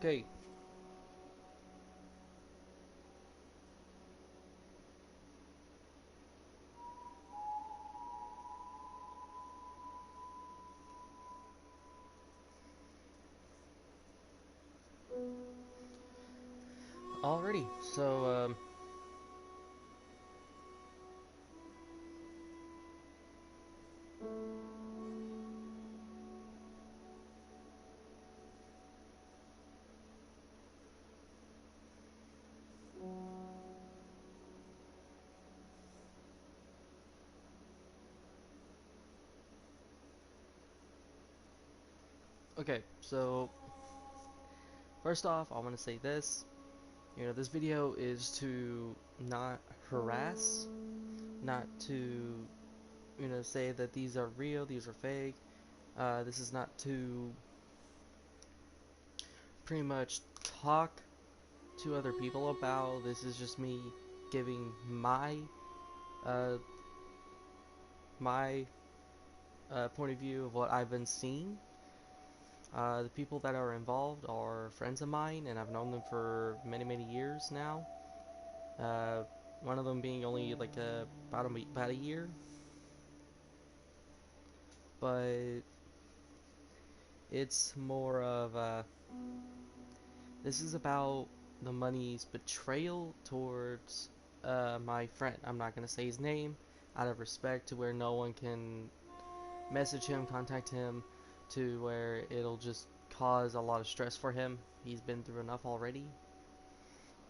Okay. Alrighty. Okay. So first off, I want to say this. This video is to not harass, not to, say that these are real, these are fake. This is not to pretty much talk to other people about. This is just me giving uh, my point of view of what I've been seeing. The people that are involved are friends of mine, and I've known them for many, many years now. Uh, One of them being only like about a year, but it's more of this is about the money's betrayal towards my friend. I'm not gonna say his name out of respect to where no one can message him, contact him, to where it'll just cause a lot of stress for him. He's been through enough already.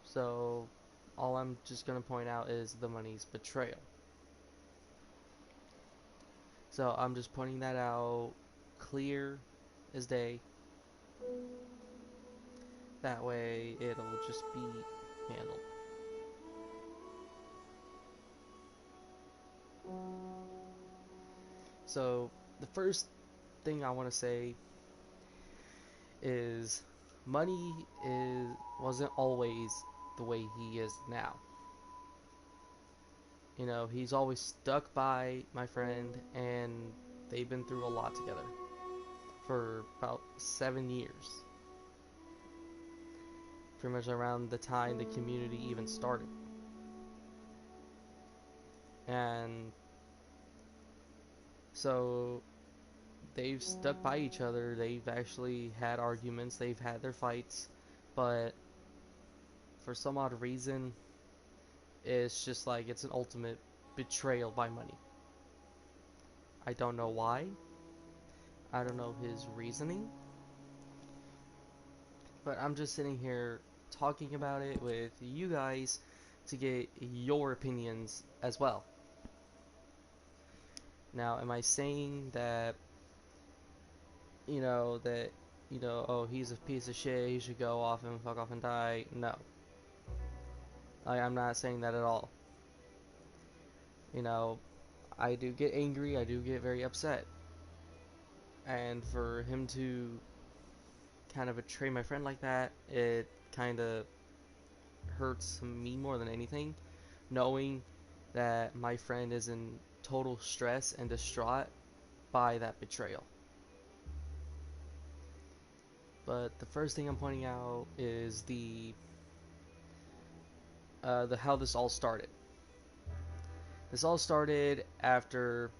So all I'm just gonna point out is the money's betrayal. So I'm just pointing that out clear as day. That way it'll just be handled. So the first thing I want to say is money is wasn't always the way he is now. He's always stuck by my friend, and they've been through a lot together for about 7 years, pretty much around the time the community even started. And so they've stuck by each other. They've actually had arguments, they've had their fights, but for some odd reason, it's just like it's an ultimate betrayal by money. I don't know why. I don't know his reasoning, but I'm just sitting here talking about it with you guys to get your opinions as well. Now, am I saying that, that, oh, he's a piece of shit, he should go off and fuck off and die? No. I'm not saying that at all. You know, I do get angry, I do get very upset. And for him to kind of betray my friend like that, it kind of hurts me more than anything, knowing that my friend is in total stress and distraught by that betrayal. But the first thing I'm pointing out is the how this all started. This all started after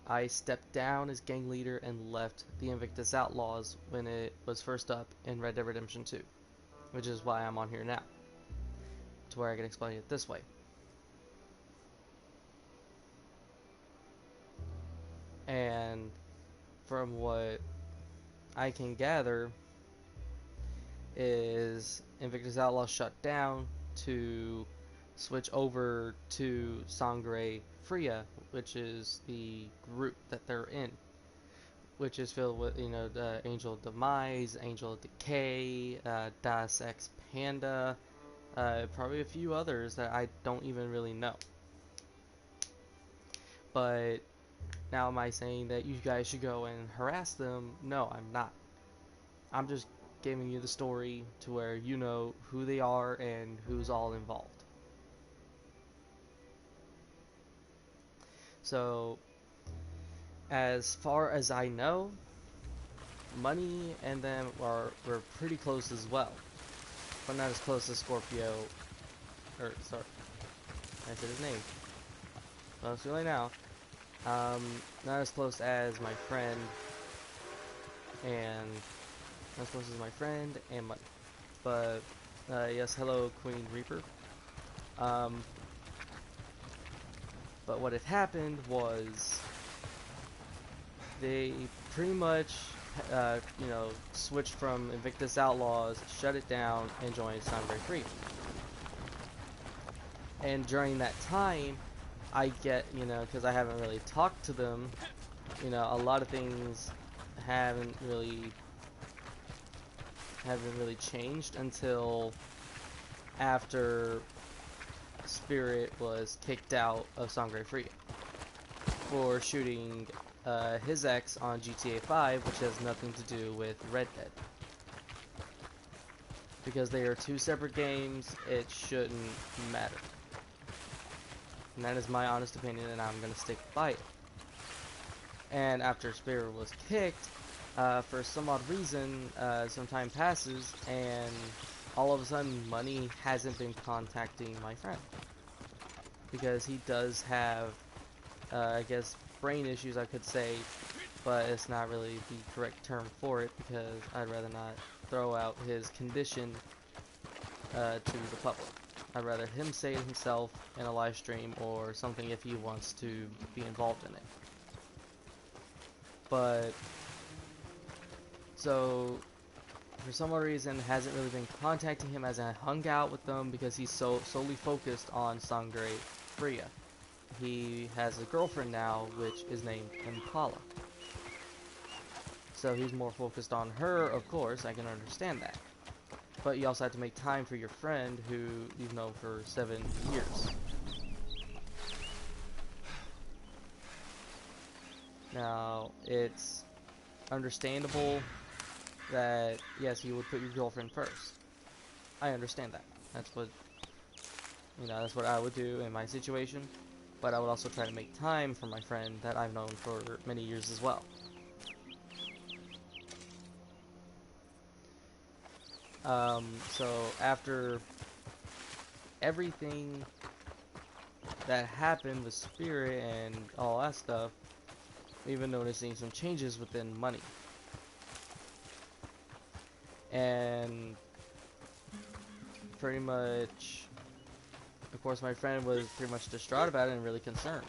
I stepped down as gang leader and left the Invictus Outlaws when it was first up in Red Dead Redemption 2, which is why I'm on here now, to where I can explain it this way. And from what I can gather, is Invictus Outlaws shut down to switch over to Sangre Fria, which is the group that they're in, which is filled with, the Angel of Demise, Angel of Decay, Das Ex Panda, probably a few others that I don't even really know. But now, am I saying that you guys should go and harass them? No, I'm not. I'm just giving you the story to where you know who they are and who's all involved. So, as far as I know, Money and them were pretty close as well, but not as close as Scorpio. Or sorry, I said his name. Well, it's really now. Not as close as my friend, and not as close as my friend and Money. But yes, hello, Queen Reaper. But what had happened was they pretty much, you know, switched from Invictus Outlaws, shut it down, and joined Sangre Free. And during that time, I get, you know, because I haven't really talked to them, you know, a lot of things haven't really changed until after Spirit was kicked out of Sangre Free for shooting his ex on GTA 5, which has nothing to do with Red Dead. Because they are two separate games, it shouldn't matter. And that is my honest opinion, and I'm going to stick by it. And after Spirit was kicked, for some odd reason, some time passes, and all of a sudden, Money hasn't been contacting my friend. Because he does have, I guess, brain issues, I could say, but it's not really the correct term for it, because I'd rather not throw out his condition to the public. I'd rather him say it himself in a live stream or something if he wants to be involved in it. But, so, for some odd reason, hasn't really been contacting him as I hung out with them because he's solely focused on Sangre Free. He has a girlfriend now, which is named Impala. So he's more focused on her, of course, I can understand that. But you also have to make time for your friend who you've known for 7 years. Now, it's understandable that, yes, you would put your girlfriend first. I understand that. That's what, you know, that's what I would do in my situation. But I would also try to make time for my friend that I've known for many years as well. So after everything that happened with Spirit and all that stuff, we've been noticing some changes within Money. And pretty much, of course, my friend was pretty much distraught about it and really concerned.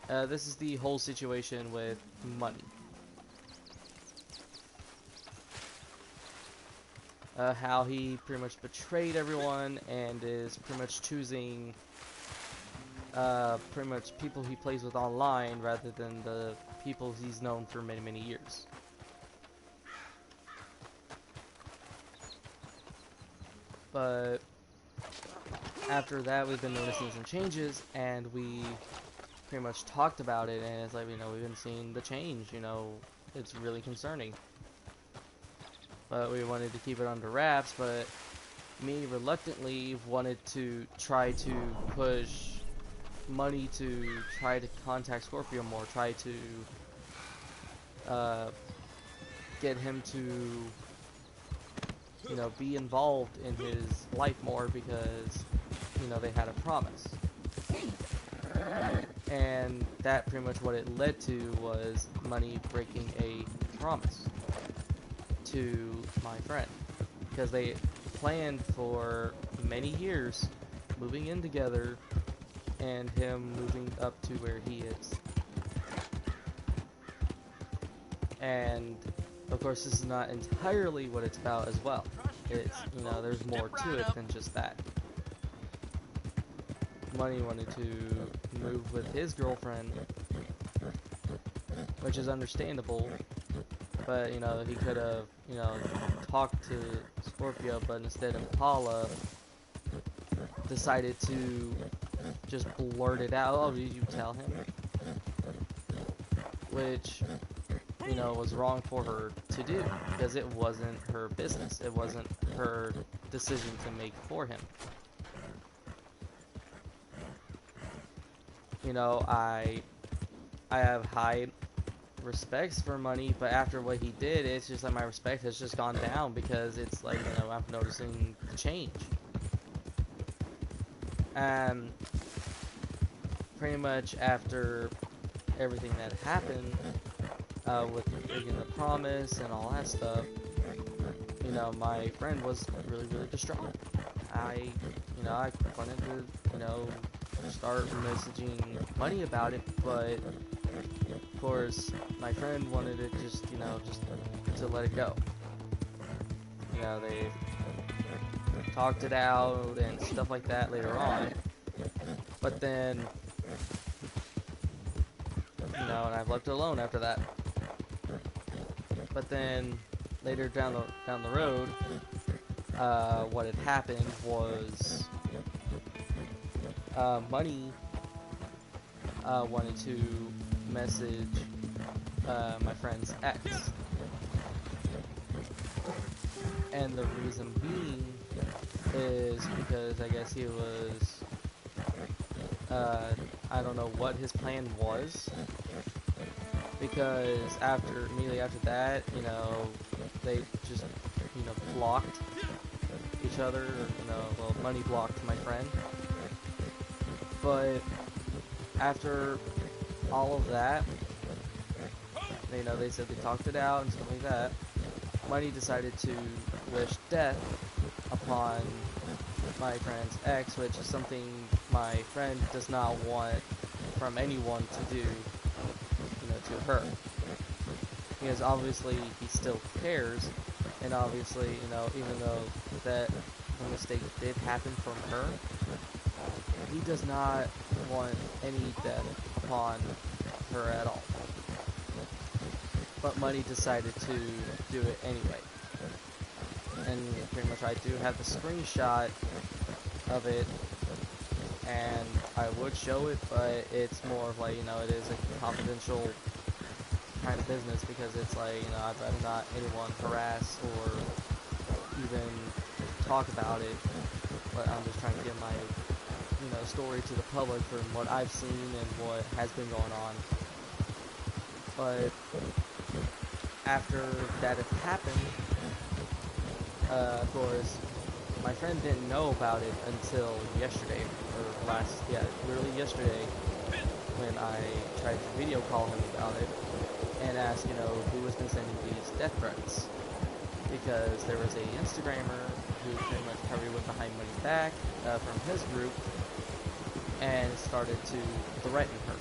This is the whole situation with Money. How he pretty much betrayed everyone and is pretty much choosing pretty much people he plays with online rather than the people he's known for many, many years. But after that, we've been noticing some changes, and we pretty much talked about it, and it's like, you know, we've been seeing the change, you know, it's really concerning. But we wanted to keep it under wraps, but me reluctantly wanted to try to push Money to try to contact Scorpio more, try to get him to, you know, be involved in his life more because, you know, they had a promise. And that pretty much what it led to was Money breaking a promise to my friend. Because they planned for many years moving in together and him moving up to where he is. And of course, this is not entirely what it's about as well. It's, you know, there's more to it than just that. Money wanted to move with his girlfriend, which is understandable, but, you know, he could have, you know, talked to Scorpio, but instead Impala decided to just blurt it out. Oh, did you tell him? Which, you know, was wrong for her to do, because it wasn't her business. It wasn't her decision to make for him. You know, I have high respects for Money, but after what he did, it's just like my respect has just gone down because it's like, you know, I'm noticing the change. And pretty much after everything that happened, with breaking the promise and all that stuff, you know, my friend was really, really distraught. I wanted to, you know, start messaging Money about it, but of course, my friend wanted it just, you know, just to let it go. You know, they talked it out and stuff like that later on. But then, you know, and I've left it alone after that. But then, later down the road, what had happened was, Money wanted to message my friend's ex, and the reason being is because I guess he was, I don't know what his plan was, because immediately after that, you know, they just, you know, blocked each other, you know, well, Money blocked my friend, but after all of that, you know, they said they talked it out and stuff like that. Money decided to wish death upon my friend's ex, which is something my friend does not want from anyone to do, you know, to her. Because obviously he still cares, and obviously, you know, even though that the mistake did happen from her, he does not want any death upon her at all. But Money decided to do it anyway. And pretty much I do have the screenshot of it, and I would show it, but it's more of like, you know, it is a confidential kind of business, because it's like, you know, I'd rather not anyone harass or even talk about it, but I'm just trying to get my, you know, story to the public from what I've seen and what has been going on. But after that had happened, of course, my friend didn't know about it until yesterday, or literally yesterday, when I tried to video call him about it and ask, you know, who has been sending these death threats, because there was a Instagrammer who pretty much covered with Behind Money's Back from his group, and started to threaten her.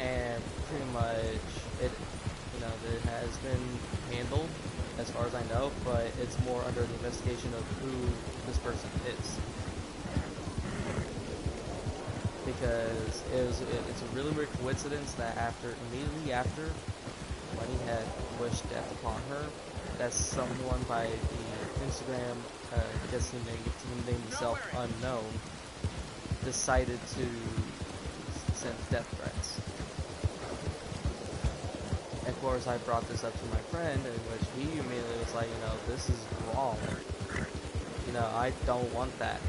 And pretty much it, you know, it has been handled as far as I know, but it's more under the investigation of who this person is. Because it's a really weird coincidence that immediately after Money had wished death upon her, that someone by the Instagram, I guess he named himself Unknown, decided to send death threats. And of course, I brought this up to my friend, in which he immediately was like, you know, this is wrong. You know, I don't want that.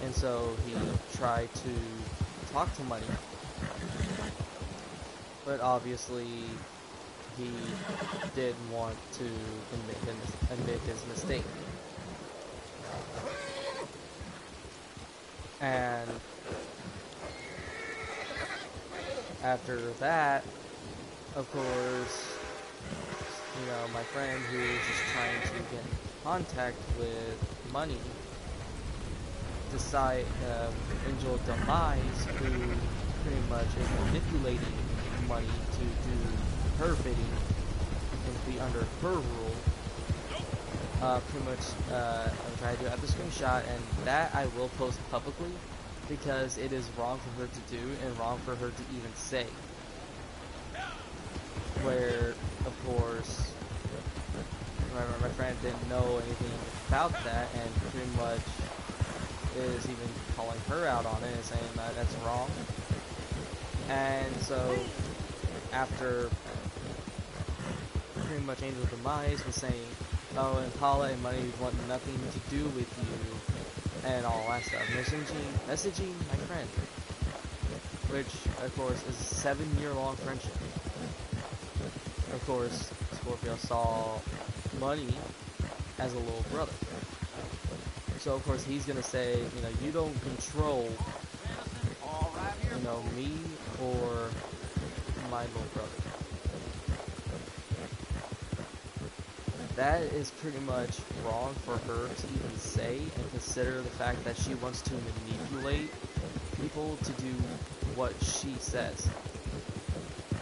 And so he tried to talk to Money, but obviously he did want to admit his mistake. And after that, of course, you know, my friend who was just trying to get in contact with Money, Angel Demise, who pretty much is manipulating Money to do her bidding and be under her rule. Pretty much, which I do have the screenshot, and that I will post publicly, because it is wrong for her to do and wrong for her to even say. Where, of course, my friend didn't know anything about that, and pretty much is even calling her out on it and saying that that's wrong. And so, after pretty much Angel Demise was saying, oh, and Paula and Money want nothing to do with you, and all that stuff, messaging my friend. which of course is a 7-year-long friendship. Of course, Scorpio saw Money as a little brother. So of course he's gonna say, you know, you don't control, you know, me or my little brother. That is pretty much wrong for her to even say and consider the fact that she wants to manipulate people to do what she says.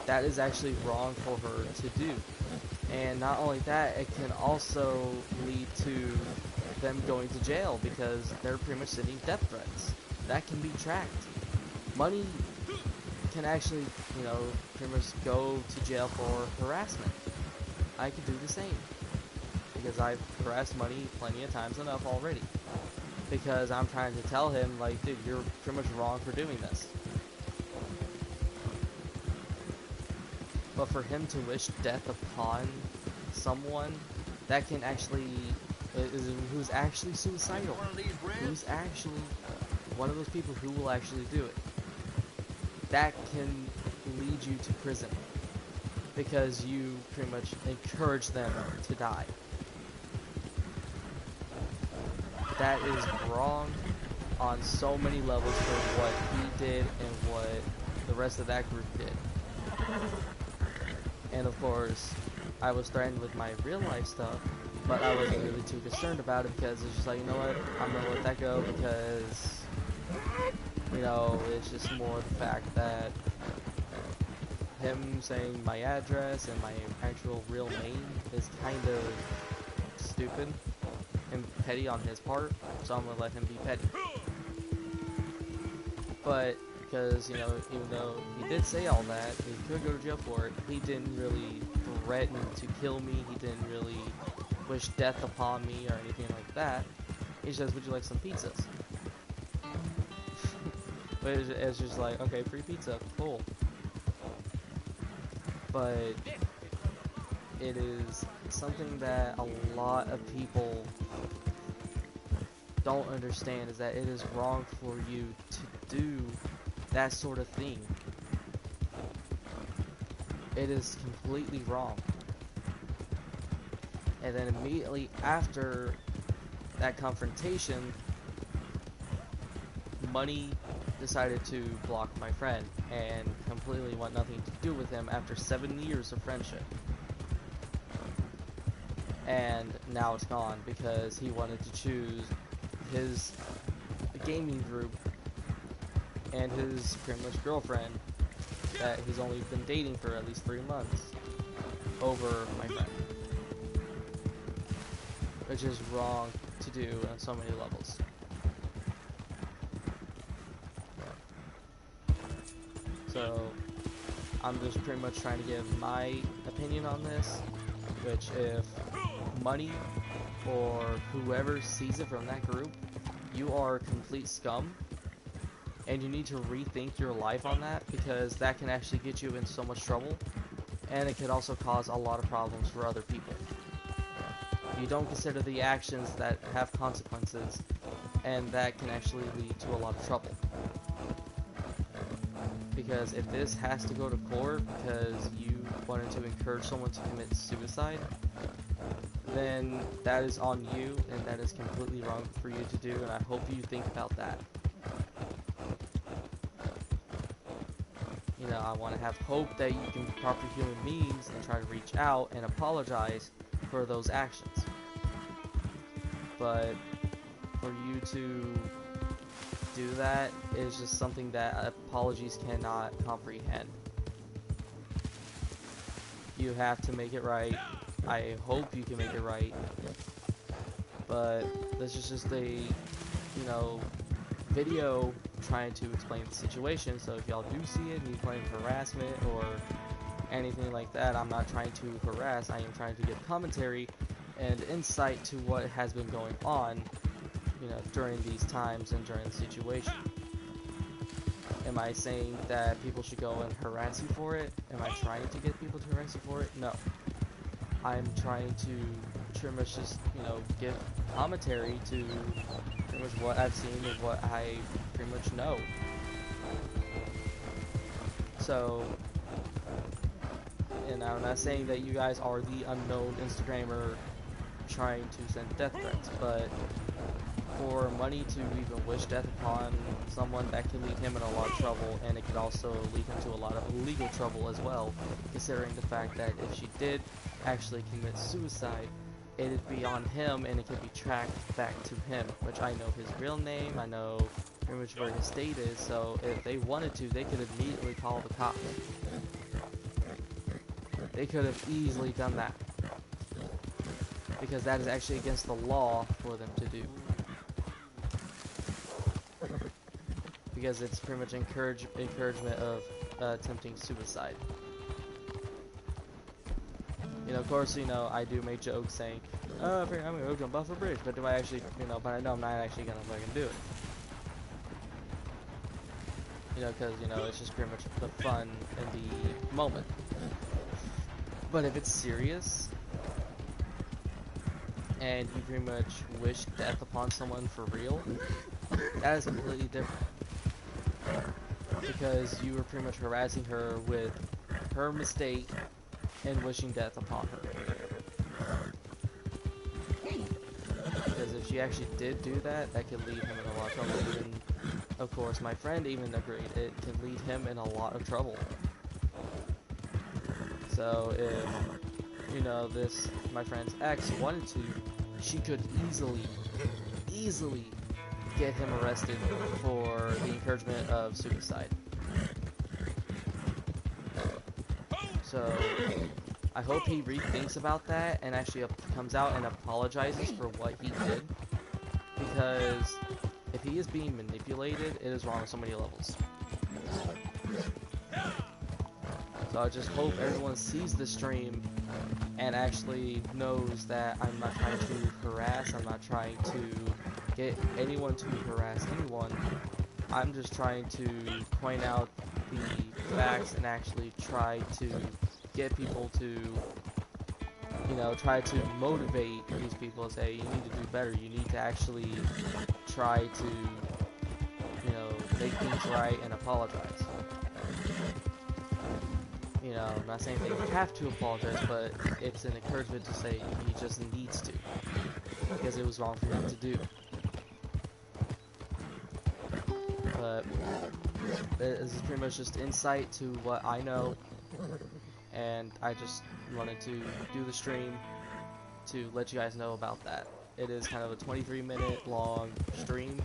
That is actually wrong for her to do. And not only that, it can also lead to them going to jail because they're pretty much sending death threats. That can be tracked. Money can actually, you know, pretty much go to jail for harassment. I could do the same. Because I've harassed Money plenty of times enough already. Because I'm trying to tell him, like, dude, you're pretty much wrong for doing this. But for him to wish death upon someone that can actually, who's actually suicidal, who's actually one of those people who will actually do it, that can lead you to prison. Because you pretty much encourage them to die. That is wrong on so many levels for what he did and what the rest of that group did. And of course, I was threatened with my real life stuff, but I wasn't really too concerned about it because it's just like, you know what, I'm gonna let that go because, you know, it's just more the fact that him saying my address and my actual real name is kind of stupid and petty on his part, so I'm gonna let him be petty. But because, you know, even though he did say all that, he could go to jail for it, he didn't really threaten to kill me, he didn't really wish death upon me or anything like that. He says, would you like some pizzas? But it's just like, okay, free pizza, cool. But it is something that a lot of people don't understand, is that it is wrong for you to do that sort of thing. It is completely wrong. And then immediately after that confrontation, Money decided to block my friend and completely want nothing to do with him after 7 years of friendship. And now it's gone because he wanted to choose his gaming group and his pretty much girlfriend that he's only been dating for at least 3 months over my friend. Which is wrong to do on so many levels. So I'm just pretty much trying to give my opinion on this, which if Money or whoever sees it from that group, you are complete scum, and you need to rethink your life on that, because that can actually get you in so much trouble, and it could also cause a lot of problems for other people. You don't consider the actions that have consequences, and that can actually lead to a lot of trouble. Because if this has to go to court because you wanted to encourage someone to commit suicide, then that is on you, and that is completely wrong for you to do, and I hope you think about that. You know, I want to have hope that you can proper human beings and try to reach out and apologize for those actions. But for you to do that is just something that apologies cannot comprehend. You have to make it right. I hope you can make it right. But this is just a, you know, video trying to explain the situation, so if y'all do see it and you claim harassment or anything like that, I'm not trying to harass, I am trying to give commentary and insight to what has been going on, you know, during these times and during the situation. Am I saying that people should go and harass you for it? Am I trying to get people to harass you for it? No. I'm trying to pretty much just, you know, give commentary to pretty much what I've seen and what I pretty much know. So, and I'm not saying that you guys are the unknown Instagrammer trying to send death threats, but for money to even wish death upon someone, that could lead him in a lot of trouble, and it could also lead him to a lot of legal trouble as well, considering the fact that if she did actually commit suicide, it'd be on him and it could be tracked back to him, which I know his real name, I know pretty much where his state is, so if they wanted to, they could immediately call the cops. They could have easily done that, because that is actually against the law for them to do. Because it's pretty much encouragement of attempting suicide. You know, of course, you know, I do make jokes saying, I'm gonna go jump off a bridge, but do I actually, you know, but I know I'm not actually gonna fucking do it. You know, because, you know, it's just pretty much the fun in the moment. But if it's serious, and you pretty much wish death upon someone for real, that is completely different. Because you were pretty much harassing her with her mistake and wishing death upon her. Because if she actually did do that, that could lead him in a lot of trouble. Even, of course, my friend even agreed, it could lead him in a lot of trouble. So if, you know, my friend's ex wanted to, she could easily get him arrested for the encouragement of suicide. So I hope he rethinks about that and actually comes out and apologizes for what he did, because if he is being manipulated, it is wrong on so many levels. So I just hope everyone sees the stream and actually knows that I'm not trying to harass, I'm not trying to get anyone to harass anyone. I'm just trying to point out the facts and actually try to get people to, you know, try to motivate these people and say, you need to do better, you need to actually try to, you know, make things right and apologize. You know, I'm not saying they have to apologize, but it's an encouragement to say he just needs to, because it was wrong for him to do. But this is pretty much just insight to what I know, and I just wanted to do the stream to let you guys know about that. It is kind of a 23-minute long stream,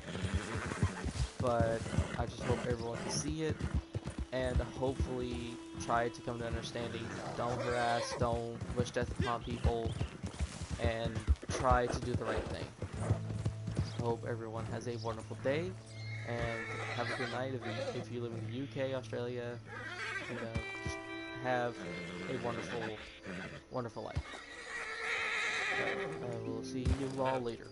but I just hope everyone can see it and hopefully try to come to understanding. Don't harass, don't wish death upon people, and try to do the right thing. Hope everyone has a wonderful day, and have a good night if you live in the UK, Australia, you know, just have a wonderful life. We'll see you all later.